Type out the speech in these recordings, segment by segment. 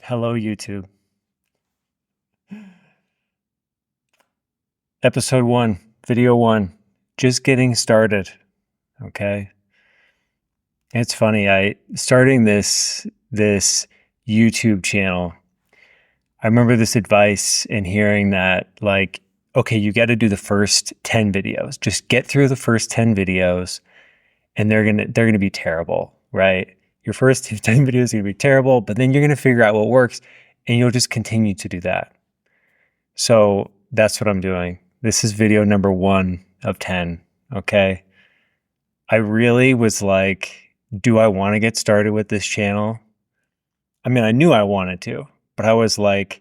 Hello, YouTube. Episode 1, Video 1, just getting started, okay? It's funny, starting this YouTube channel, I remember this advice and hearing that, like, okay, you got to do the first 10 videos. Just get through the first 10 videos and they're going to be terrible, right? Your first 10 videos are going to be terrible, but then you're going to figure out what works and you'll just continue to do that. So that's what I'm doing. This is video number 1 of 10, okay? I really was like, do I want to get started with this channel? I mean, I knew I wanted to, but I was like,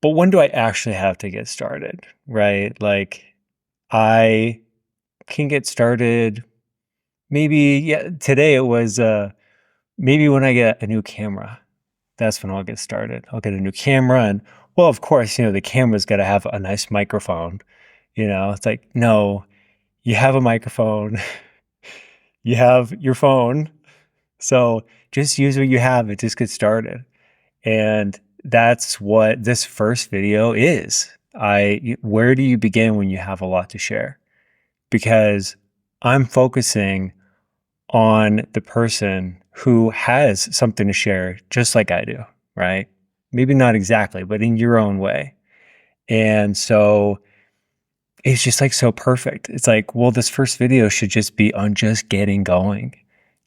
but when do I actually have to get started, right? Like, I can get started maybe, today it was maybe when I get a new camera. That's when I'll get started. I'll get a new camera and, well, of course, the camera's got to have a nice microphone. It's like, no, you have a microphone, you have your phone. So just use what you have and just get started. And that's what this first video is. Where do you begin when you have a lot to share? Because I'm focusing on the person who has something to share just like I do, right? Maybe not exactly, but in your own way. And so it's just like so perfect. It's like, well, this first video should just be on just getting going.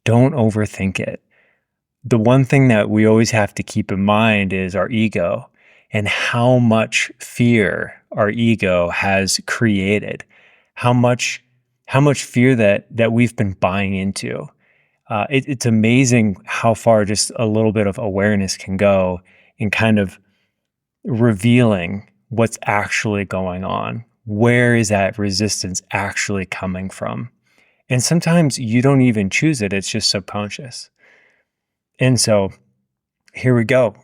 Don't overthink it. The one thing that we always have to keep in mind is our ego and how much fear our ego has created, how much fear that we've been buying into. It's amazing how far just a little bit of awareness can go in kind of revealing what's actually going on. Where is that resistance actually coming from? And sometimes you don't even choose it. It's just subconscious. And so here we go,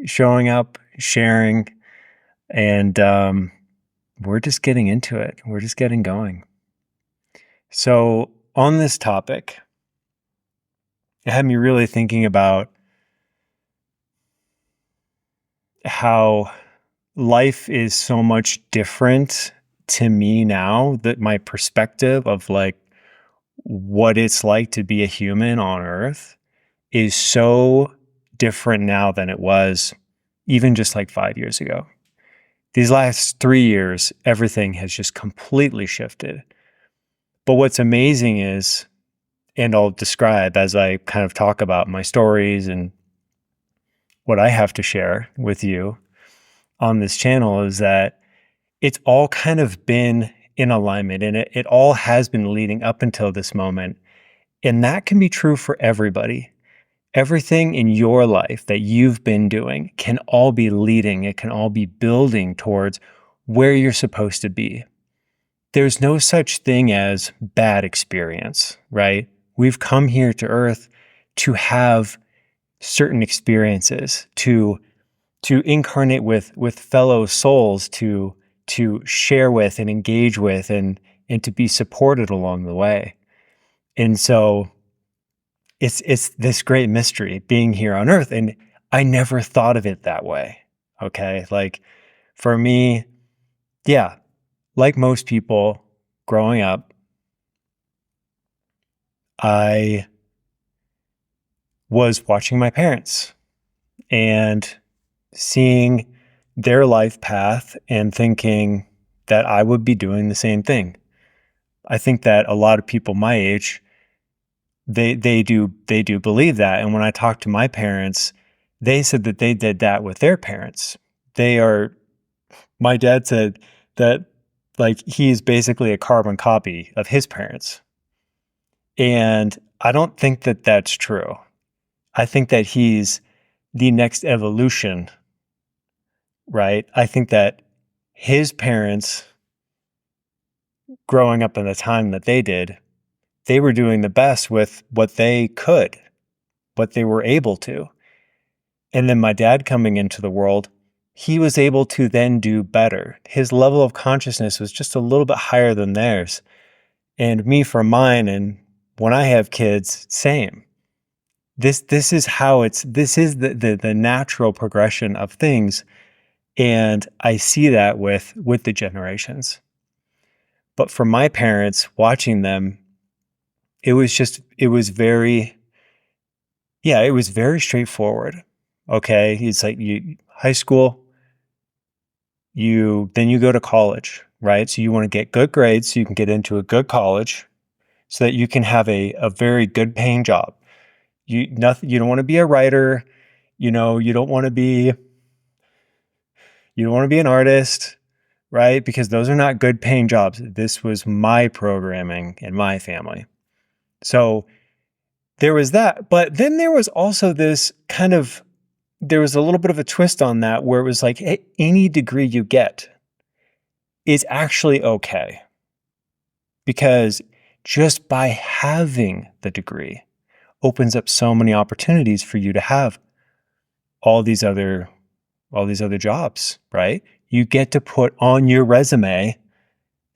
showing up, sharing, and we're just getting into it. We're just getting going. So on this topic, it had me really thinking about how life is so much different to me now, that my perspective of like what it's like to be a human on Earth is so different now than it was even just like 5 years ago. These last 3 years, everything has just completely shifted. But what's amazing is, and I'll describe as I kind of talk about my stories and what I have to share with you on this channel, is that it's all kind of been in alignment, and it all has been leading up until this moment. And that can be true for everybody. Everything in your life that you've been doing can all be leading, it can all be building towards where you're supposed to be. There's no such thing as bad experience, right? We've come here to Earth to have certain experiences, to incarnate with fellow souls, to share with and engage with and to be supported along the way. And so it's this great mystery being here on Earth. And I never thought of it that way. Okay. Like for me, yeah, like most people growing up, I was watching my parents and seeing their life path and thinking that I would be doing the same thing. I think that a lot of people my age, they do believe that. And when I talked to my parents, they said that they did that with their parents. My dad said that like he's basically a carbon copy of his parents. And I don't think that that's true. I think that he's the next evolution, right? I think that his parents, growing up in the time that they did, they were doing the best with what they could, what they were able to. And then my dad coming into the world, he was able to then do better. His level of consciousness was just a little bit higher than theirs. And me for mine, and when I have kids, same. This is how this is the natural progression of things. And I see that with the generations. But for my parents, watching them, it was very, yeah, it was very straightforward. Okay. It's like high school, then you go to college, right? So you want to get good grades so you can get into a good college so that you can have a very good paying job. You don't want to be a writer, you don't want to be an artist, right? Because those are not good paying jobs. This was my programming in my family. So there was that. But then there was also there was a little bit of a twist on that where it was like, hey, any degree you get is actually okay. Because just by having the degree opens up so many opportunities for you to have all these other jobs, right? You get to put on your resume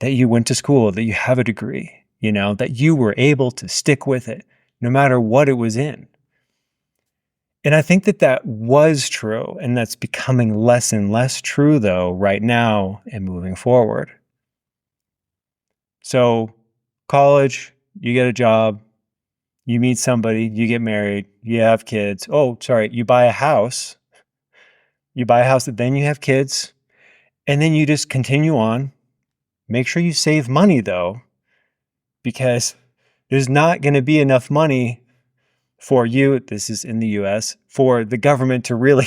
that you went to school, that you have a degree, that you were able to stick with it no matter what it was in. And I think that was true, and that's becoming less and less true though right now and moving forward. So college, you get a job, you meet somebody, you get married, you have kids. Oh, sorry, you buy a house. Then you have kids, and then you just continue on. Make sure you save money though, because there's not going to be enough money for you, this is in the US, for the government to really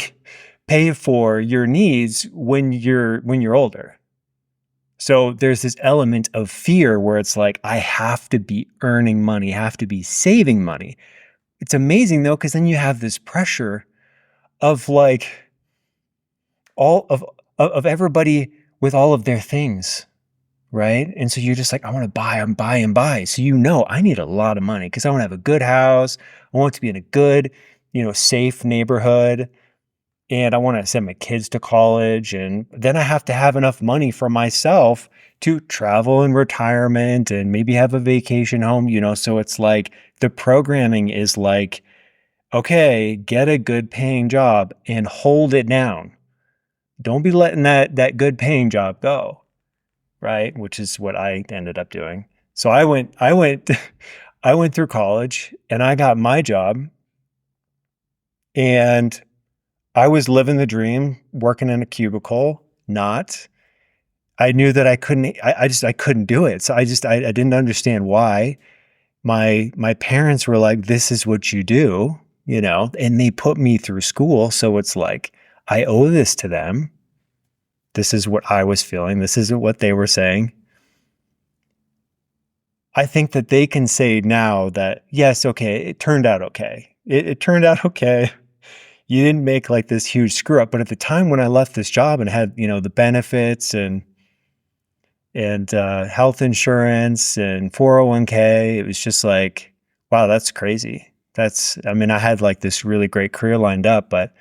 pay for your needs when you're older. So there's this element of fear where it's like, I have to be earning money, have to be saving money. It's amazing though, because then you have this pressure of like all of everybody with all of their things, right? And so you're just like, I want to buy and buy and buy. So I need a lot of money because I want to have a good house. I want to be in a good, safe neighborhood. And I want to send my kids to college. And then I have to have enough money for myself to travel in retirement and maybe have a vacation home, So it's like the programming is like, okay, get a good paying job and hold it down. Don't be letting that good paying job go. Right? Which is what I ended up doing. So I went I went through college and I got my job, and I was living the dream, working in a cubicle, not. I knew that I couldn't I couldn't do it. So I didn't understand why. My parents were like, this is what you do, and they put me through school, so it's like I owe this to them. This is what I was feeling. This isn't what they were saying. I think that they can say now that, yes, okay, it turned out okay. It turned out okay. You didn't make like this huge screw up. But at the time when I left this job and had, the benefits and health insurance and 401k, it was just like, wow, that's crazy. I had like this really great career lined up, but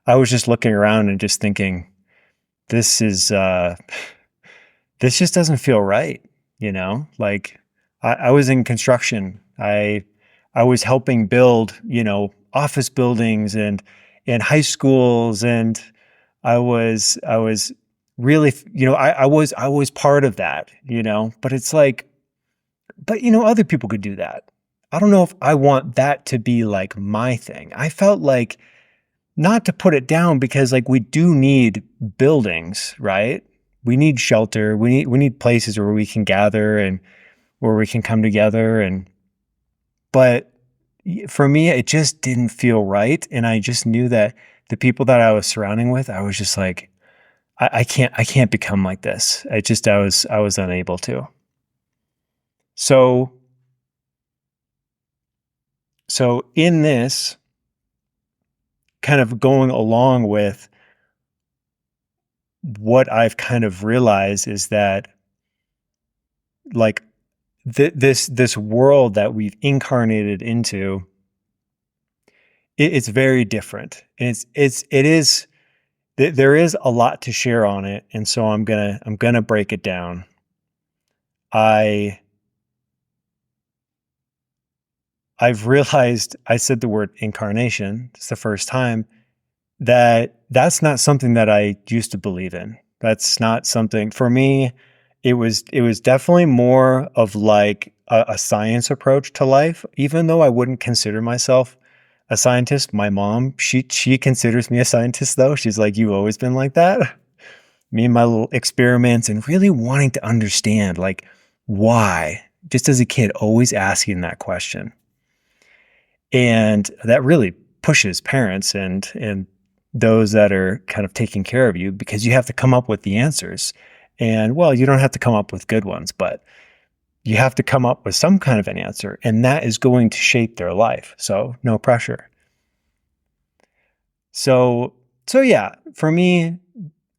I was just looking around and just thinking, this just doesn't feel right. Like I was in construction. I was helping build, office buildings and high schools, and I was really, I was part of that, but it's like, but other people could do that. I don't know if I want that to be like my thing. I felt like, not to put it down, because like we do need buildings, right? We need shelter. We need places where we can gather and where we can come together. But for me, it just didn't feel right. And I just knew that the people that I was surrounding with, I was just like, I can't become like this. I was unable to. So in this, kind of going along with what I've kind of realized is that, like, this world that we've incarnated into, it's very different, and there is a lot to share on it, and so I'm gonna break it down. I I've realized, I said the word incarnation, it's the first time, that's not something that I used to believe in. That's not something for me. It was definitely more of like a science approach to life, even though I wouldn't consider myself a scientist. My mom, she considers me a scientist though. She's like, "You've always been like that." Me and my little experiments and really wanting to understand like why, just as a kid, always asking that question. And that really pushes parents and those that are kind of taking care of you, because you have to come up with the answers. And well, you don't have to come up with good ones, but you have to come up with some kind of an answer, and that is going to shape their life. So no pressure. So yeah, for me,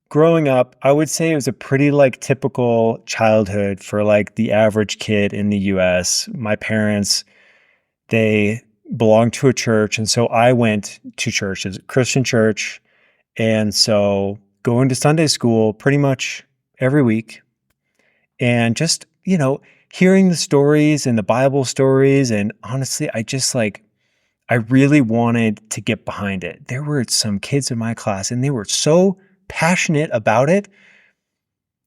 growing up, I would say it was a pretty like typical childhood for like the average kid in the US. My parents, they belonged to a church, and so I went to church, as a Christian church. And so going to Sunday school pretty much every week, and just, hearing the stories and the Bible stories. And honestly, I really wanted to get behind it. There were some kids in my class and they were so passionate about it,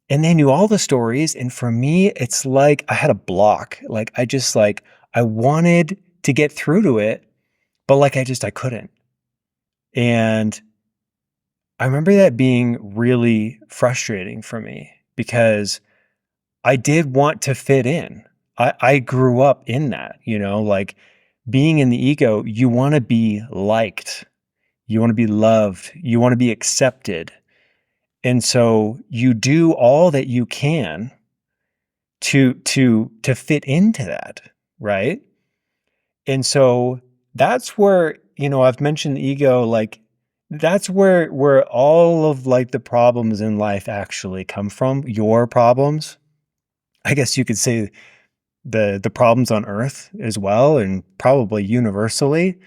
and they knew all the stories. And for me, it's like I had a block. Like I wanted to get through to it, but I couldn't. And I remember that being really frustrating for me, because I did want to fit in. I grew up in that, like being in the ego, you want to be liked, you want to be loved, you want to be accepted. And so you do all that you can to fit into that, right? And so that's where, I've mentioned the ego, like that's where all of like the problems in life actually come from. Your problems, I guess you could say, the problems on earth as well, and probably universally,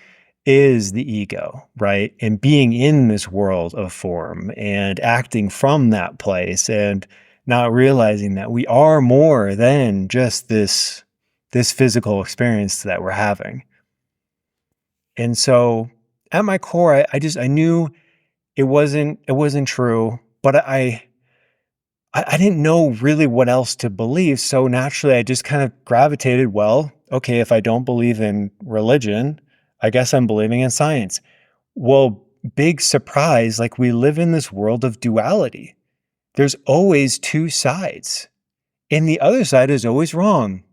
is the ego, right? And being in this world of form and acting from that place, and not realizing that we are more than just this physical experience that we're having. And so at my core, I knew it wasn't true, but I didn't know really what else to believe. So naturally, I just kind of gravitated, well, okay, if I don't believe in religion, I guess I'm believing in science. Well, big surprise, like we live in this world of duality. There's always two sides, and the other side is always wrong.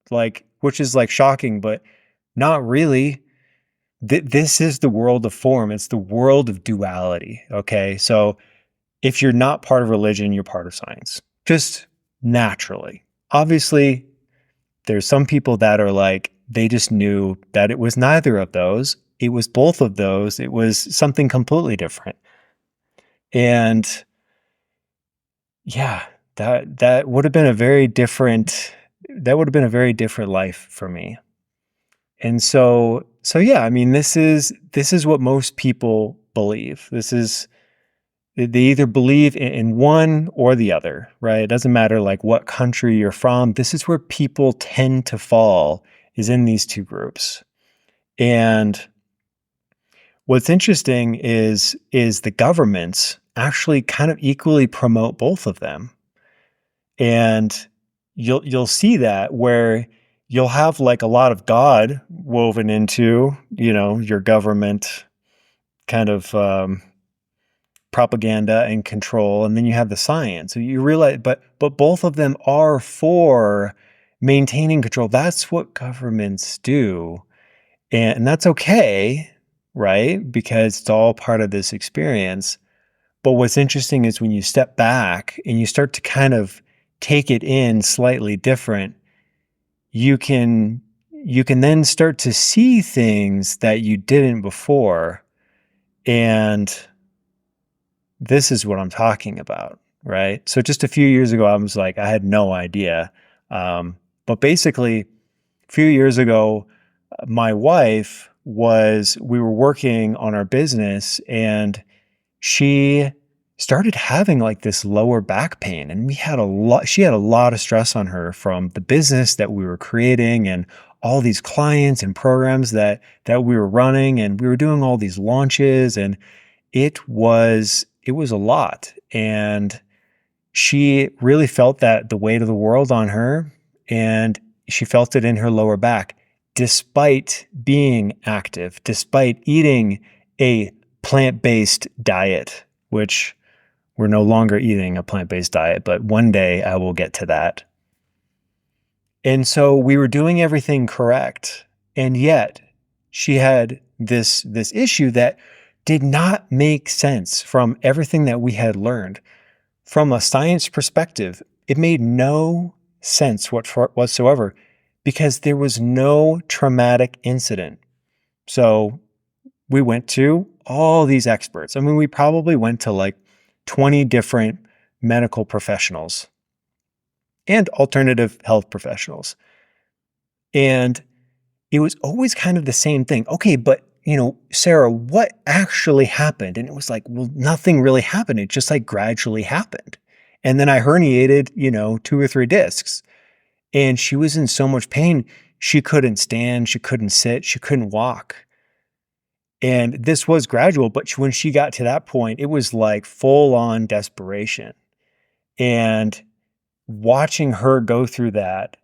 Like, which is like shocking, but not really. This is the world of form. It's the world of duality. Okay. So if you're not part of religion, you're part of science, just naturally. Obviously, there's some people that are like, they just knew that it was neither of those. It was both of those. It was something completely different. And yeah, that would have been a very different life for me. And so yeah, I mean, this is what most people believe. They either believe in one or the other, right? It doesn't matter like what country you're from. This is where people tend to fall, is in these two groups. And what's interesting is the governments actually kind of equally promote both of them. And you'll see that where you'll have like a lot of God woven into, your government kind of propaganda and control, and then you have the science. So you realize, but both of them are for maintaining control. That's what governments do, and that's okay, right? Because it's all part of this experience. But what's interesting is when you step back and you start to kind of take it in slightly different, you can then start to see things that you didn't before. And this is what I'm talking about, right? So just a few years ago, I was like, I had no idea. But basically, a few years ago, my wife we were working on our business, and she started having like this lower back pain. And she had a lot of stress on her from the business that we were creating and all these clients and programs that we were running, and we were doing all these launches, and it was a lot. And she really felt that the weight of the world on her, and she felt it in her lower back, despite being active, despite eating a plant-based diet, which we're no longer eating a plant-based diet, but one day I will get to that. And so we were doing everything correct. And yet she had this issue that did not make sense from everything that we had learned. From a science perspective, it made no sense whatsoever because there was no traumatic incident. So we went to all these experts. I mean, we probably went to like 20 different medical professionals and alternative health professionals. And it was always kind of the same thing. Okay, but Sarah, what actually happened? And it was like, well, nothing really happened. It just like gradually happened. And then I herniated, 2 or 3 discs. And she was in so much pain. She couldn't stand, she couldn't sit, she couldn't walk. And this was gradual, but when she got to that point, it was like full on desperation. And watching her go through that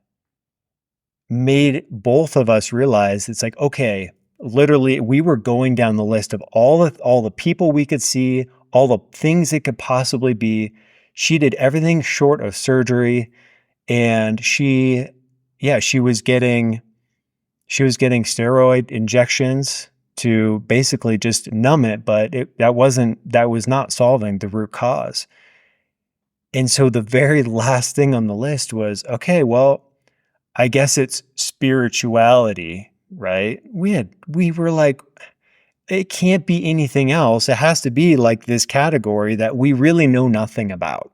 made both of us realize it's like, okay, literally we were going down the list of all the people we could see, all the things it could possibly be. She did everything short of surgery, and she was getting steroid injections to basically just numb it, but that was not solving the root cause. And so the very last thing on the list was, okay, well, I guess it's spirituality, right? We were like, it can't be anything else. It has to be like this category that we really know nothing about.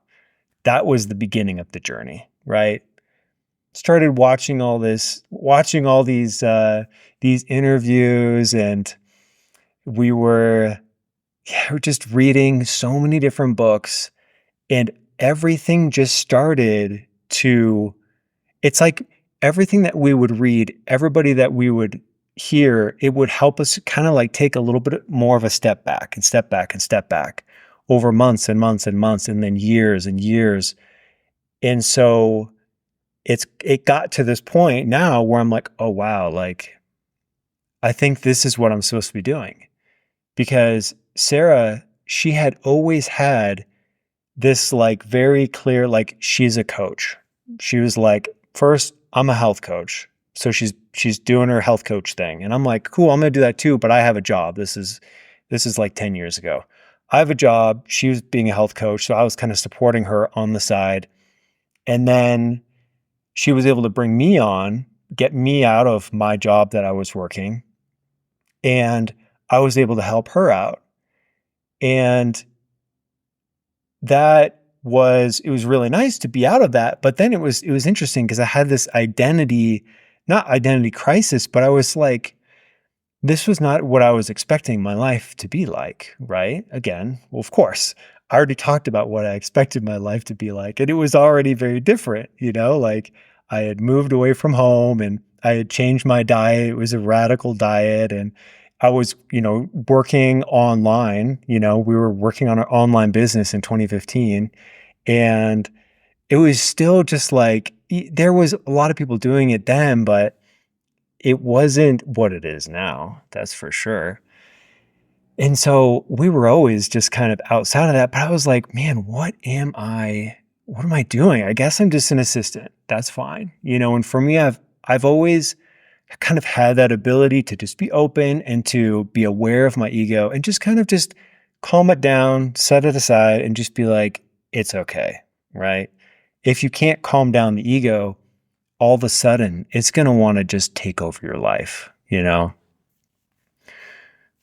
That was the beginning of the journey, right? Started watching all these interviews, and we were just reading so many different books, and everything just started to, it's like everything that we would read, everybody that we would hear, it would help us kind of like take a little bit more of a step back and step back and step back over months and months and months, and then years and years. And so it got to this point now where I'm like, oh wow, like I think this is what I'm supposed to be doing. Because Sarah, she had always had this like very clear, like she's a coach. She was like, first, I'm a health coach. So she's doing her health coach thing. And I'm like, cool, I'm gonna do that too, but I have a job. This is like 10 years ago. I have a job. She was being a health coach. So I was kind of supporting her on the side. And then she was able to bring me on, get me out of my job that I was working. And I was able to help her out. And it was really nice to be out of that. But then it was interesting because I had this not identity crisis, but I was like, this was not what I was expecting my life to be like, right? Again, well, of course, I already talked about what I expected my life to be like, and it was already very different, like I had moved away from home and I had changed my diet. It was a radical diet, and I was, working online. We were working on our online business in 2015, and it was still just like, there was a lot of people doing it then, but it wasn't what it is now. That's for sure. And so we were always just kind of outside of that, but I was like, man, what am I doing? I guess I'm just an assistant. That's fine. And for me, I've always kind of had that ability to just be open and to be aware of my ego and just kind of just calm it down, set it aside, and just be like, it's okay, right? If you can't calm down the ego, all of a sudden it's going to want to just take over your life,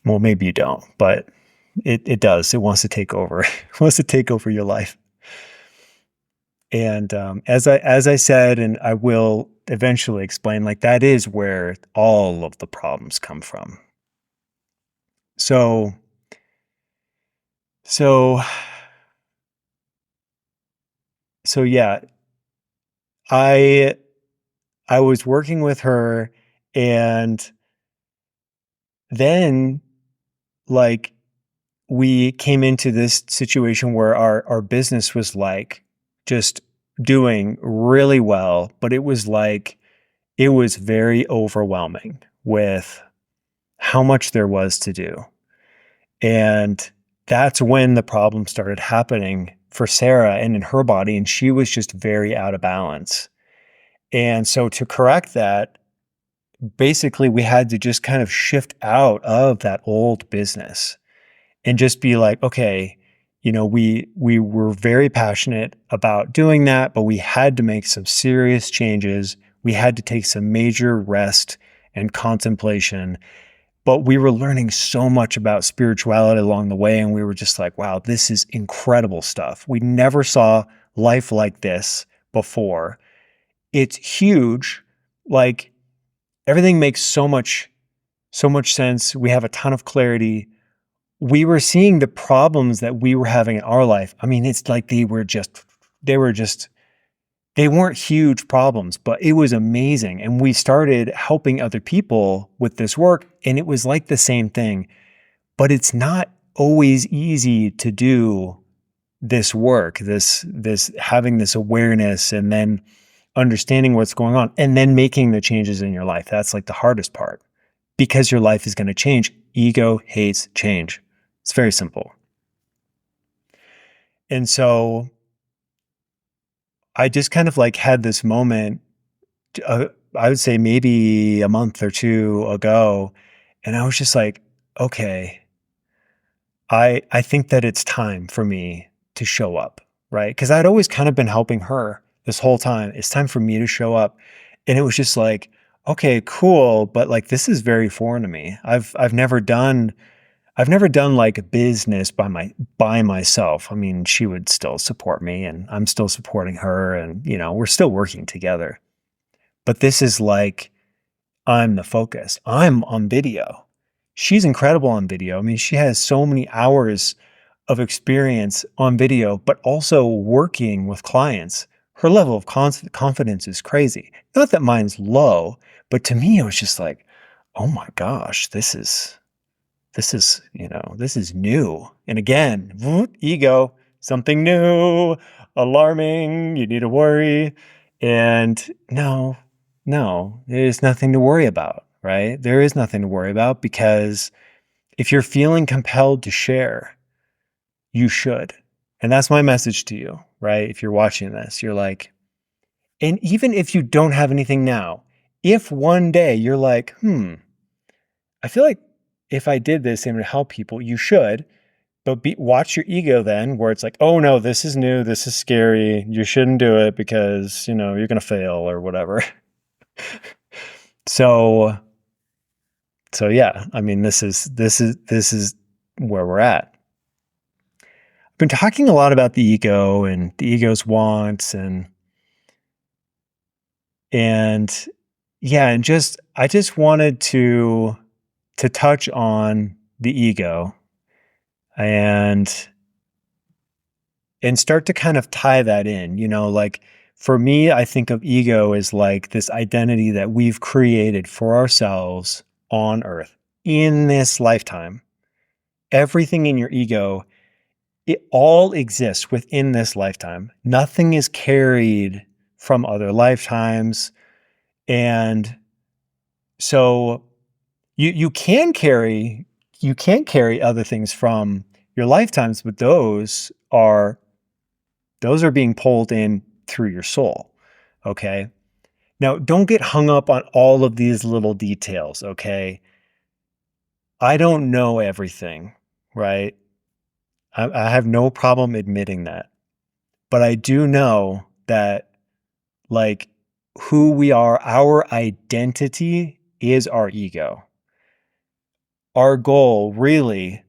Well, maybe you don't, but it does. It wants to take over. It wants to take over your life. And as I said, and I will eventually explain, like that is where all of the problems come from. So yeah, I was working with her, And then, like, we came into this situation where our business was like just doing really well, but it was like it was very overwhelming with how much there was to do. And that's when the problem started happening for Sarah and in her body, and she was just very out of balance. And so to correct that, basically we had to just kind of shift out of that old business and just be like, okay, we were very passionate about doing that, but we had to make some serious changes. We had to take some major rest and contemplation. But we were learning so much about spirituality along the way, and we were just like, wow, this is incredible stuff. We never saw life like this before. It's huge. Like, everything makes so much sense. We have a ton of clarity. We were seeing the problems that we were having in our life. I mean, it's like they weren't huge problems, but it was amazing. And we started helping other people with this work, and it was like the same thing. But it's not always easy to do this work, this having this awareness and then understanding what's going on and then making the changes in your life. That's like the hardest part, because your life is going to change. Ego hates change. It's very simple. And so I just kind of like had this moment, I would say maybe a month or two ago, and I was just like, okay, I think that it's time for me to show up, right? Because I'd always kind of been helping her this whole time. It's time for me to show up. And it was just like, okay, cool, but like this is very foreign to me. I've never done like business by myself. I mean, she would still support me and I'm still supporting her, and we're still working together. But this is like I'm the focus. I'm on video. She's incredible on video. I mean, she has so many hours of experience on video, but also working with clients. Her level of confidence is crazy. Not that mine's low, but to me, it was just like, oh my gosh, this is new. And again, ego, something new, alarming, you need to worry. And no, there's nothing to worry about, right? There is nothing to worry about, because if you're feeling compelled to share, you should. And that's my message to you, right? If you're watching this, you're like, and even if you don't have anything now, if one day you're like, I feel like if I did this, it would help people, you should. But watch your ego then, where it's like, oh no, this is new, this is scary, you shouldn't do it because, you're going to fail or whatever. So yeah, I mean, this is where we're at. I've been talking a lot about the ego and the ego's wants and yeah, and I just wanted to touch on the ego and start to kind of tie that in, like for me, I think of ego as like this identity that we've created for ourselves on earth in this lifetime. Everything in your ego, it all exists within this lifetime. Nothing is carried from other lifetimes. And so you can carry other things from your lifetimes, but those are being pulled in through your soul. Okay. Now, don't get hung up on all of these little details. Okay. I don't know everything, right? I have no problem admitting that, but I do know that, like, who we are, our identity is our ego. Our goal really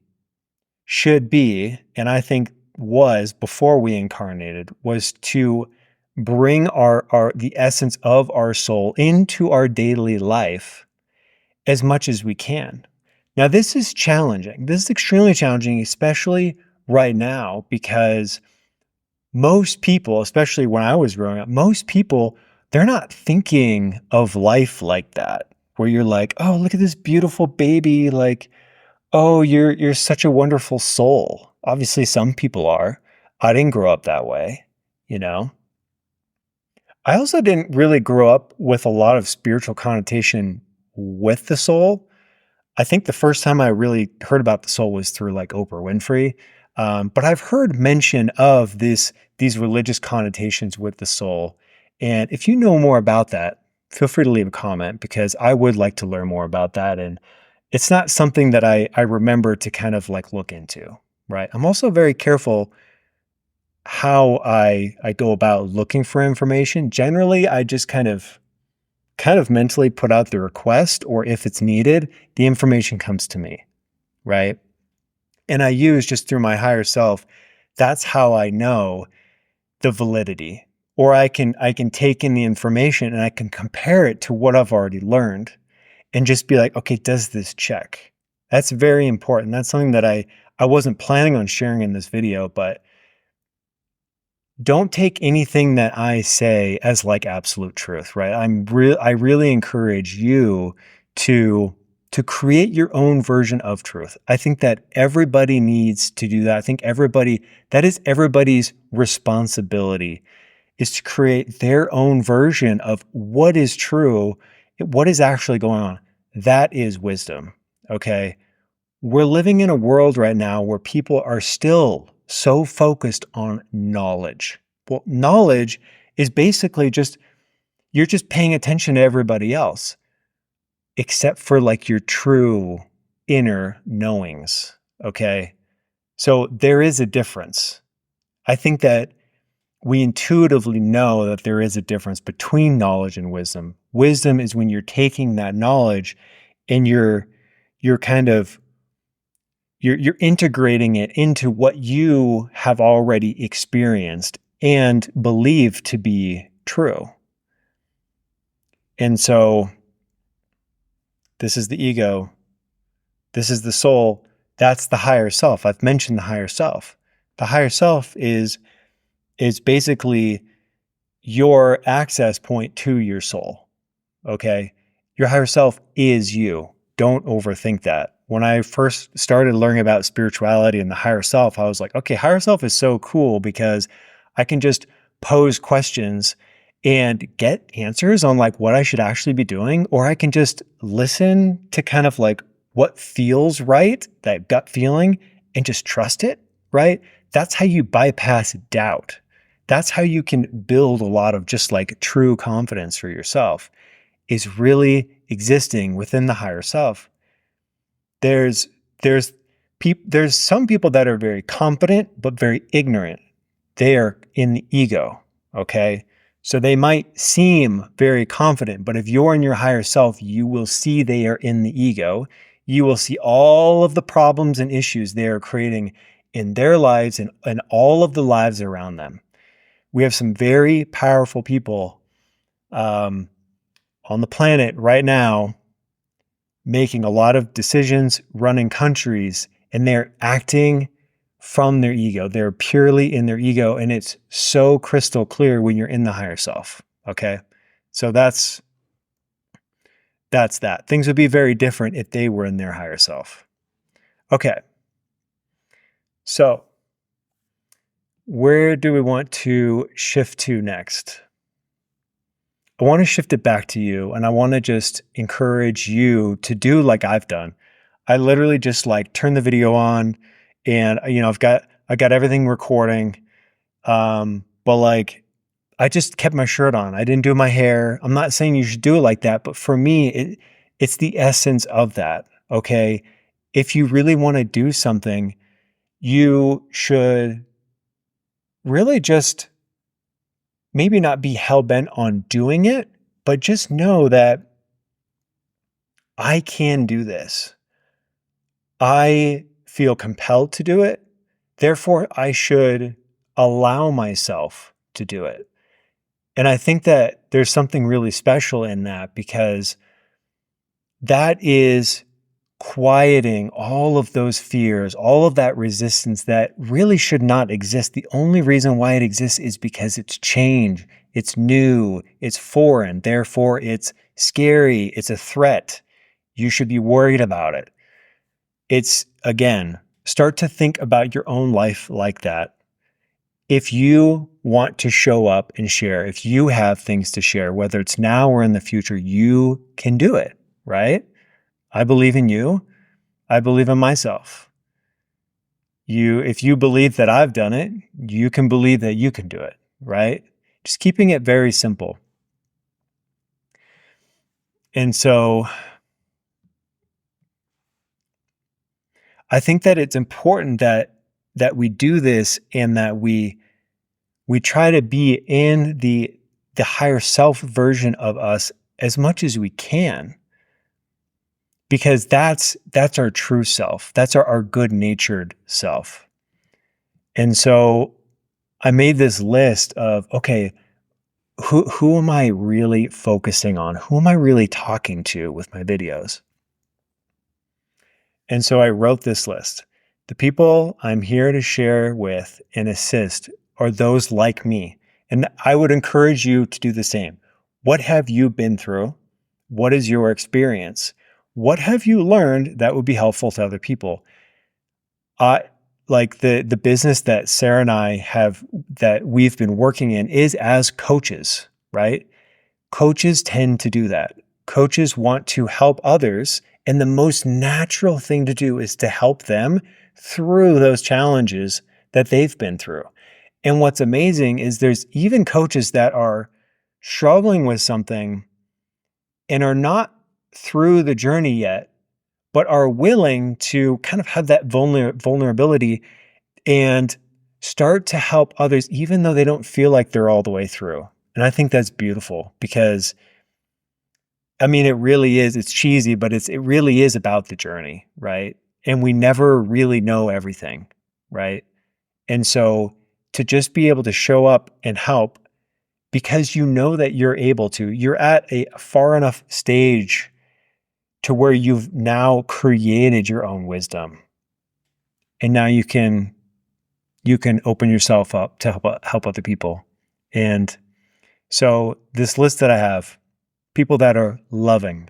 should be, and I think was before we incarnated, was to bring the essence of our soul into our daily life as much as we can. Now, this is challenging. This is extremely challenging, especially right now, because most people, especially when I was growing up, most people, they're not thinking of life like that. where you're like, oh, look at this beautiful baby. Like, oh, you're such a wonderful soul. Obviously, some people are. I didn't grow up that way, you know? I also didn't really grow up with a lot of spiritual connotation with the soul. I think the first time I really heard about the soul was through like Oprah Winfrey. But I've heard mention of these religious connotations with the soul. And if you know more about that, feel free to leave a comment because I would like to learn more about that. And it's not something that I remember to kind of like look into, right? I'm also very careful how I go about looking for information. Generally, I just kind of mentally put out the request, or if it's needed, the information comes to me, right? And I use just through my higher self, that's how I know the validity. Or I can take in the information and I can compare it to what I've already learned and just be like, okay, does this check? That's very important. That's something that I wasn't planning on sharing in this video, but don't take anything that I say as like absolute truth, right? I really encourage you to create your own version of truth. I think that everybody needs to do that. I think that is everybody's responsibility, is to create their own version of what is true, what is actually going on. That is wisdom. Okay? We're living in a world right now where people are still so focused on knowledge. Well, knowledge is basically just, you're just paying attention to everybody else, except for like your true inner knowings. Okay. So there is a difference. I think that we intuitively know that there is a difference between knowledge and wisdom. Wisdom is when you're taking that knowledge and you're kind of you're integrating it into what you have already experienced and believe to be true. And so this is the ego. This is the soul. That's the higher self. I've mentioned the higher self. The higher self is basically your access point to your soul. Okay? Your higher self is you. Don't overthink that. When I first started learning about spirituality and the higher self, I was like, okay, higher self is so cool because I can just pose questions and get answers on like what I should actually be doing, or I can just listen to kind of like what feels right, that gut feeling, and just trust it, right? That's how you bypass doubt. That's how you can build a lot of just like true confidence for yourself, is really existing within the higher self. There's some people that are very confident but very ignorant. They are in the ego, okay? So they might seem very confident, but if you're in your higher self, you will see they are in the ego. You will see all of the problems and issues they are creating in their lives and all of the lives around them. We have some very powerful people on the planet right now making a lot of decisions, running countries, and they're acting from their ego. They're purely in their ego, and it's so crystal clear when you're in the higher self. Okay? So that's that. Things would be very different if they were in their higher self. Okay. So where do we want to shift to next? I want to shift it back to you, and I want to just encourage you to do like I've done. I literally just like turn the video on and I've got everything recording. But like I just kept my shirt on. I didn't do my hair. I'm not saying you should do it like that, but for me, it's the essence of that. Okay. If you really want to do something, you should really just maybe not be hell-bent on doing it, but just know that I can do this. I feel compelled to do it. Therefore, I should allow myself to do it. And I think that there's something really special in that, because that is quieting all of those fears, all of that resistance that really should not exist. The only reason why it exists is because it's change, it's new, it's foreign. Therefore, it's scary. It's a threat. You should be worried about it. It's, again, start to think about your own life like that. If you want to show up and share, if you have things to share, whether it's now or in the future, you can do it, right? I believe in you. I believe in myself. If you believe that I've done it, you can believe that you can do it, right? Just keeping it very simple. And so I think that it's important that we do this, and that we try to be in the higher self version of us as much as we can, because that's our true self. That's our good-natured self. And so I made this list of, okay, who am I really focusing on? Who am I really talking to with my videos? And so I wrote this list. The people I'm here to share with and assist are those like me. And I would encourage you to do the same. What have you been through? What is your experience? What have you learned that would be helpful to other people? Like the business that Sarah and I have, that we've been working in, is as coaches, right? Coaches tend to do that. Coaches want to help others, and the most natural thing to do is to help them through those challenges that they've been through. And what's amazing is there's even coaches that are struggling with something and are not through the journey yet, but are willing to kind of have that vulnerability and start to help others, even though they don't feel like they're all the way through. And I think that's beautiful, because I mean, it really is. It's cheesy, but it really is about the journey, right? And we never really know everything, right? And so to just be able to show up and help because you know that you're able to, you're at a far enough stage to where you've now created your own wisdom. And now you can open yourself up to help other people. And so this list that I have: people that are loving,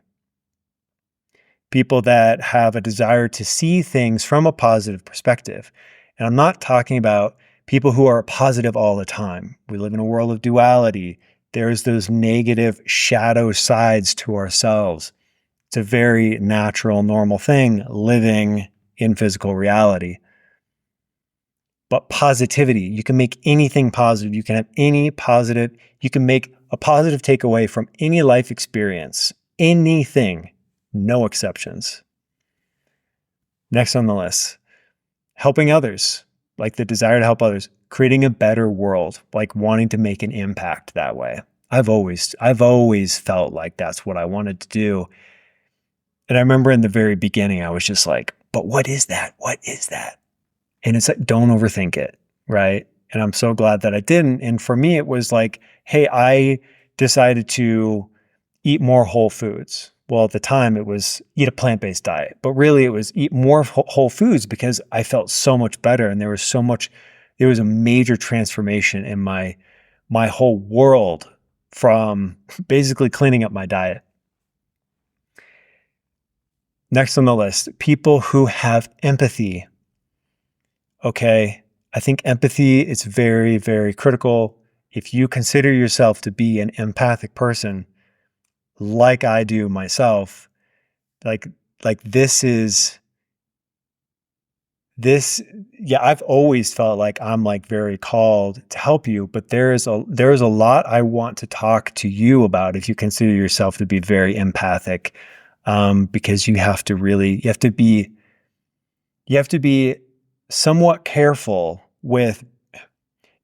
people that have a desire to see things from a positive perspective. And I'm not talking about people who are positive all the time. We live in a world of duality. There's those negative shadow sides to ourselves. It's a very natural, normal thing living in physical reality. But positivity, you can make anything positive. You can have any positive, you can make a positive takeaway from any life experience, anything, no exceptions. Next on the list, helping others, like the desire to help others, creating a better world, like wanting to make an impact that way. I've always felt like that's what I wanted to do. And I remember in the very beginning, I was just like, but what is that? What is that? And it's like, don't overthink it, right? And I'm so glad that I didn't. And for me, it was like, hey, I decided to eat more whole foods. Well, at the time it was eat a plant-based diet, but really it was eat more whole foods, because I felt so much better. And there was a major transformation in my whole world from basically cleaning up my diet. Next on the list, people who have empathy. Okay, I think empathy is very, very critical. If you consider yourself to be an empathic person, like I do myself, like I've always felt like I'm like very called to help you, but there's a lot I want to talk to you about if you consider yourself to be very empathic, because you have to be somewhat careful with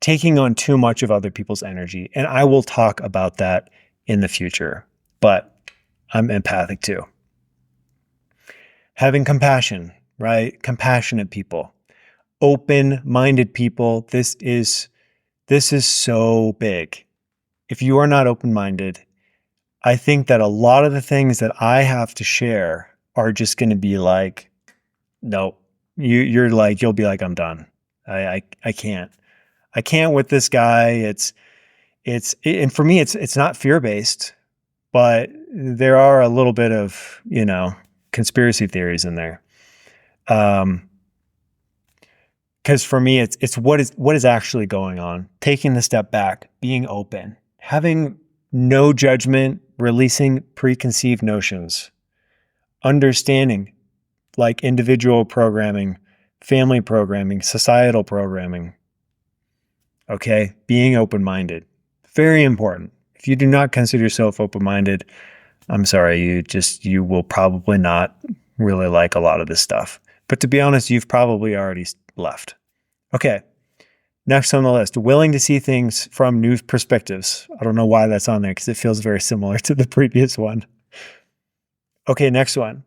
taking on too much of other people's energy. And I will talk about that in the future, but I'm empathic too. Having compassion, right? Compassionate people, open-minded people. This is so big. If you are not open-minded, I think that a lot of the things that I have to share are just going to be like, no, you'll be like, I'm done. I can't with this guy. And for me, it's not fear-based. but there are a little bit of, conspiracy theories in there. Because for me, it's what is actually going on. Taking the step back, being open, having no judgment, releasing preconceived notions, understanding like individual programming, family programming, societal programming. Okay, being open-minded, very important. If you do not consider yourself open-minded, I'm sorry, you will probably not really like a lot of this stuff. But to be honest, you've probably already left. Okay, next on the list, willing to see things from new perspectives. I don't know why that's on there because it feels very similar to the previous one. Okay, next one,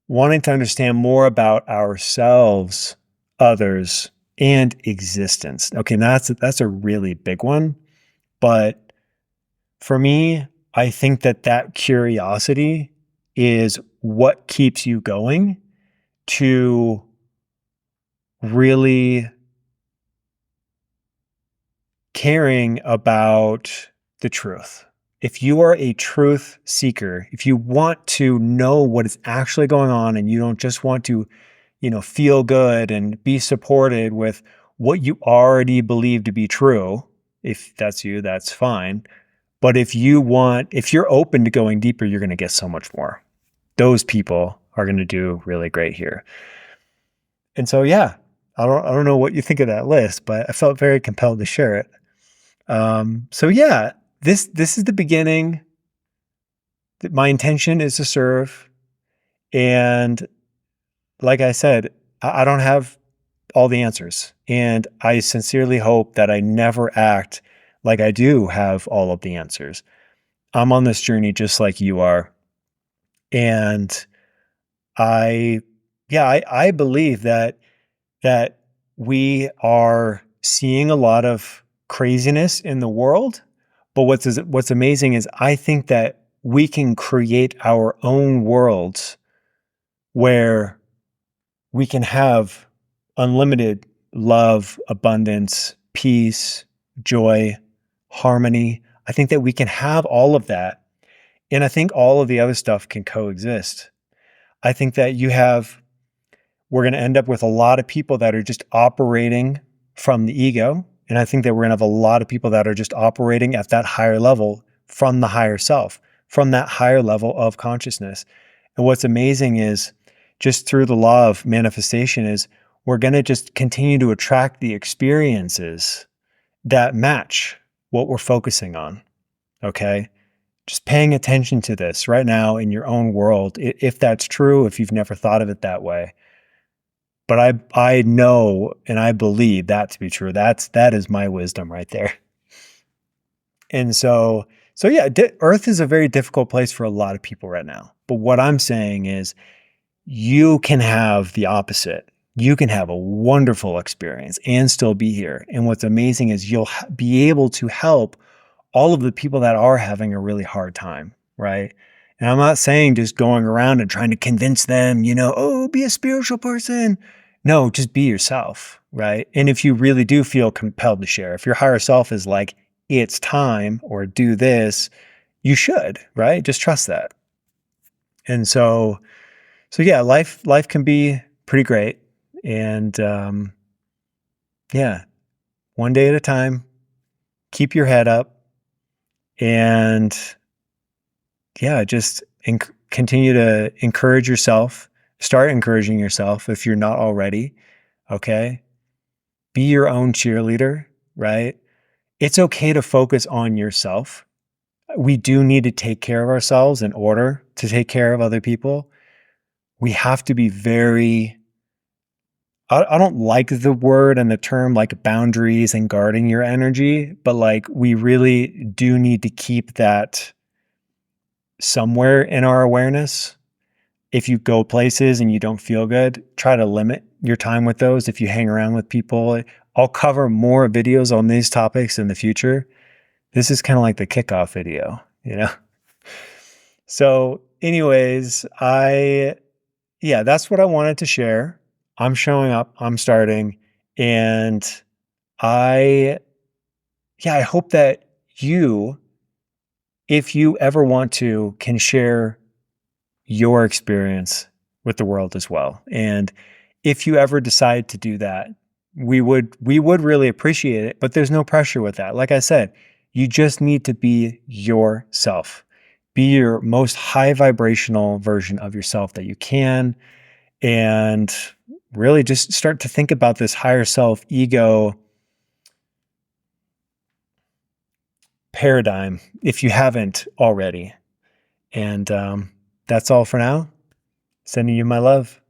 wanting to understand more about ourselves, others, and existence. Okay, that's a really big one. But for me, I think that curiosity is what keeps you going to really caring about the truth. If you are a truth seeker, if you want to know what is actually going on and you don't just want to, feel good and be supported with what you already believe to be true, if that's you, that's fine. But if you're open to going deeper, you're going to get so much more. Those people are going to do really great here. And so, yeah, I don't know what you think of that list, but I felt very compelled to share it. So yeah, this is the beginning. My intention is to serve. And like I said, I don't have all the answers. And I sincerely hope that I never act like I do have all of the answers. I'm on this journey just like you are. And I believe that we are seeing a lot of craziness in the world. But what's amazing is I think that we can create our own worlds where we can have unlimited love, abundance, peace, joy, harmony. I think that we can have all of that. And I think all of the other stuff can coexist. I think that we're going to end up with a lot of people that are just operating from the ego. And I think that we're going to have a lot of people that are just operating at that higher level from the higher self, from that higher level of consciousness. And what's amazing is just through the law of manifestation is we're going to just continue to attract the experiences that match what we're focusing on. Okay. Just paying attention to this right now in your own world, if that's true, if you've never thought of it that way. But I know and I believe that to be true. That is my wisdom right there. And so yeah, Earth is a very difficult place for a lot of people right now. But what I'm saying is you can have the opposite. You can have a wonderful experience and still be here. And what's amazing is you'll be able to help all of the people that are having a really hard time, right? And I'm not saying just going around and trying to convince them, oh, be a spiritual person. No, just be yourself, right? And if you really do feel compelled to share, if your higher self is like, it's time or do this, you should, right? Just trust that. And so yeah, life can be pretty great. And yeah, one day at a time, keep your head up and yeah, just continue to encourage yourself. Start encouraging yourself if you're not already. Okay. Be your own cheerleader, right? It's okay to focus on yourself. We do need to take care of ourselves in order to take care of other people. We have to be I don't like the word and the term like boundaries and guarding your energy, but like we really do need to keep that somewhere in our awareness. If you go places and you don't feel good, try to limit your time with those. If you hang around with people, I'll cover more videos on these topics in the future. This is kind of like the kickoff video, So anyways, that's what I wanted to share. I'm showing up, I'm starting, and I hope that you if you ever want to, can share your experience with the world as well. And if you ever decide to do that, we would really appreciate it, but there's no pressure with that. Like I said, you just need to be yourself. Be your most high vibrational version of yourself that you can, and really just start to think about this higher self ego paradigm if you haven't already. And that's all for now. Sending you my love.